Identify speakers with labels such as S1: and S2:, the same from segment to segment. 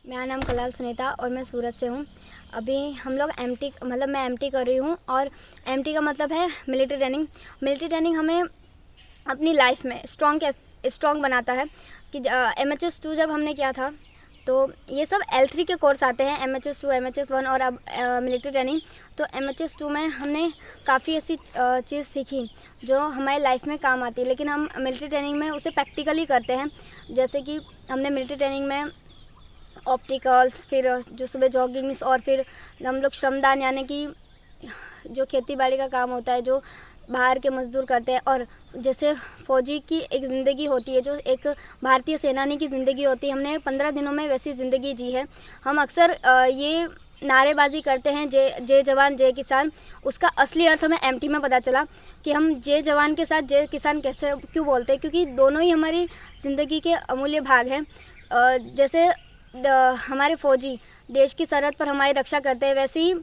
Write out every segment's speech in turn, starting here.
S1: मेरा नाम कलाल सुनीता और मैं सूरत से हूँ। अभी हम लोग एमटी मतलब मैं एमटी कर रही हूँ और एमटी का मतलब है मिलिट्री ट्रेनिंग। मिलिट्री ट्रेनिंग हमें अपनी लाइफ में स्ट्रॉन्ग बनाता है कि MHS 2 जब हमने किया था तो ये सब L3 के कोर्स आते हैं, MHS 2, MHS 1 और अब मिलिट्री ट्रेनिंग। तो MHS 2 में हमने काफ़ी ऐसी चीज़ सीखी जो हमारी लाइफ में काम आती है, लेकिन हम मिलिट्री ट्रेनिंग में उसे प्रैक्टिकली करते हैं। जैसे कि हमने मिलिट्री ट्रेनिंग में ऑप्टिकल्स, फिर जो सुबह जॉगिंग्स और फिर हम लोग श्रमदान यानी कि जो खेती बाड़ी का काम होता है, जो बाहर के मज़दूर करते हैं, और जैसे फ़ौजी की एक ज़िंदगी होती है, जो एक भारतीय सेनानी की ज़िंदगी होती है, हमने 15 दिनों में वैसी ज़िंदगी जी है। हम अक्सर ये नारेबाजी करते हैं जय जवान जय किसान, उसका असली अर्थ हमें एमटी में पता चला कि हम जय जवान के साथ जय किसान कैसे क्यों बोलते हैं, क्योंकि दोनों ही हमारी ज़िंदगी के अमूल्य भाग हैं। जैसे हमारे फ़ौजी देश की सरहद पर हमारी रक्षा करते हैं, वैसे ही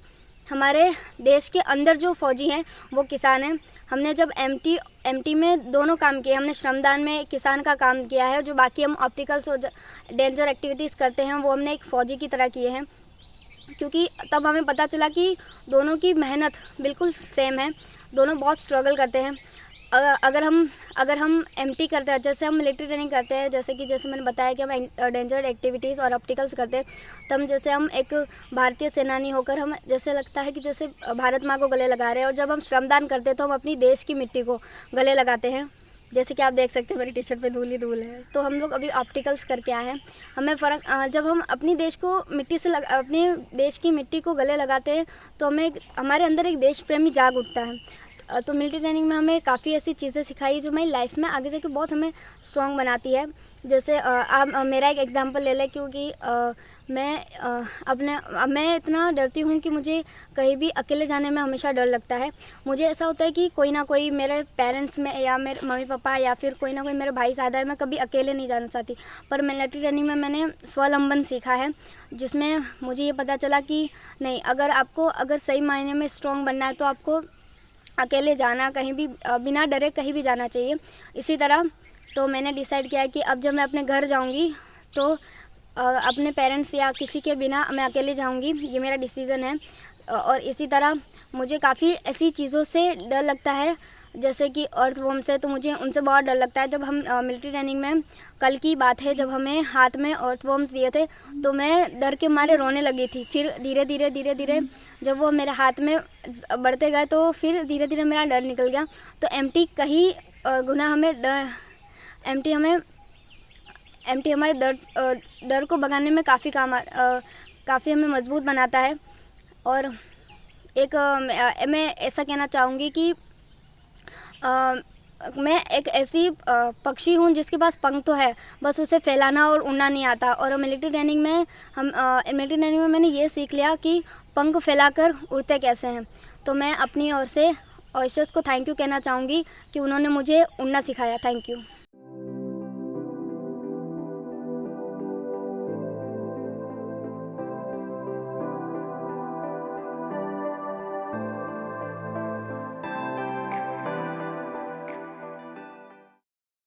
S1: हमारे देश के अंदर जो फ़ौजी हैं वो किसान हैं। हमने जब एमटी में दोनों काम किए, हमने श्रमदान में किसान का काम किया है, जो बाकी हम ऑप्टिकल्स और डेंजर एक्टिविटीज़ करते हैं वो हमने एक फ़ौजी की तरह किए हैं, क्योंकि तब हमें पता चला कि दोनों की मेहनत बिल्कुल सेम है, दोनों बहुत स्ट्रगल करते हैं। अगर हम एमटी करते हैं, जैसे हम मिलिट्री ट्रेनिंग करते हैं, जैसे मैंने बताया कि हम डेंजर एक्टिविटीज़ और ऑप्टिकल्स करते हैं, तब जैसे हम एक भारतीय सेनानी होकर हम जैसे लगता है कि जैसे भारत माँ को गले लगा रहे हैं। और जब हम श्रमदान करते हैं तो हम अपनी देश की मिट्टी को गले लगाते हैं। जैसे कि आप देख सकते हैं मेरी टी शर्ट पे धूल ही धूल है। तो हम लोग अभी ऑप्टिकल्स करके आए हैं। हमें जब हम अपनी देश को अपने देश की मिट्टी को गले लगाते हैं तो हमारे अंदर एक देश प्रेमी जाग उठता है। तो मिलिट्री ट्रेनिंग में हमें काफ़ी ऐसी चीज़ें सिखाई जो हमारी लाइफ में आगे जाके बहुत हमें स्ट्रॉन्ग बनाती है। जैसे आप मेरा एक एग्जांपल ले लें, क्योंकि मैं इतना डरती हूँ कि मुझे कहीं भी अकेले जाने में हमेशा डर लगता है। मुझे ऐसा होता है कि कोई ना कोई मेरे पेरेंट्स में या मेरे मम्मी पापा या फिर कोई ना कोई मेरे भाई सादा है, मैं कभी अकेले नहीं जाना चाहती। पर मिलिट्री ट्रेनिंग में मैंने स्वावलंबन सीखा है, जिसमें मुझे ये पता चला कि नहीं, अगर सही मायने में स्ट्रॉन्ग बनना है तो आपको अकेले जाना, कहीं भी बिना डरे कहीं भी जाना चाहिए। इसी तरह तो मैंने डिसाइड किया कि अब जब मैं अपने घर जाऊंगी तो अपने पेरेंट्स या किसी के बिना मैं अकेले जाऊंगी, ये मेरा डिसीज़न है। और इसी तरह मुझे काफ़ी ऐसी चीज़ों से डर लगता है, जैसे कि अर्थवॉर्म से, तो मुझे उनसे बहुत डर लगता है। जब हम मिलिट्री ट्रेनिंग में, कल की बात है, जब हमें हाथ में अर्थवॉर्म्स दिए थे तो मैं डर के मारे रोने लगी थी। फिर धीरे धीरे जब वो मेरे हाथ में बढ़ते गए तो फिर धीरे धीरे मेरा डर निकल गया। तो एमटी कहीं गुना एमटी हमारे डर को भगाने में काफ़ी हमें मजबूत बनाता है। और मैं ऐसा कहना चाहूँगी कि मैं एक ऐसी पक्षी हूँ जिसके पास पंख तो है, बस उसे फैलाना और उड़ना नहीं आता। और मिलिट्री ट्रेनिंग में मैंने ये सीख लिया कि पंख फैलाकर उड़ते कैसे हैं। तो मैं अपनी ओर से ऑफिसर्स को थैंक यू कहना चाहूँगी कि उन्होंने मुझे उड़ना सिखाया। Thank you.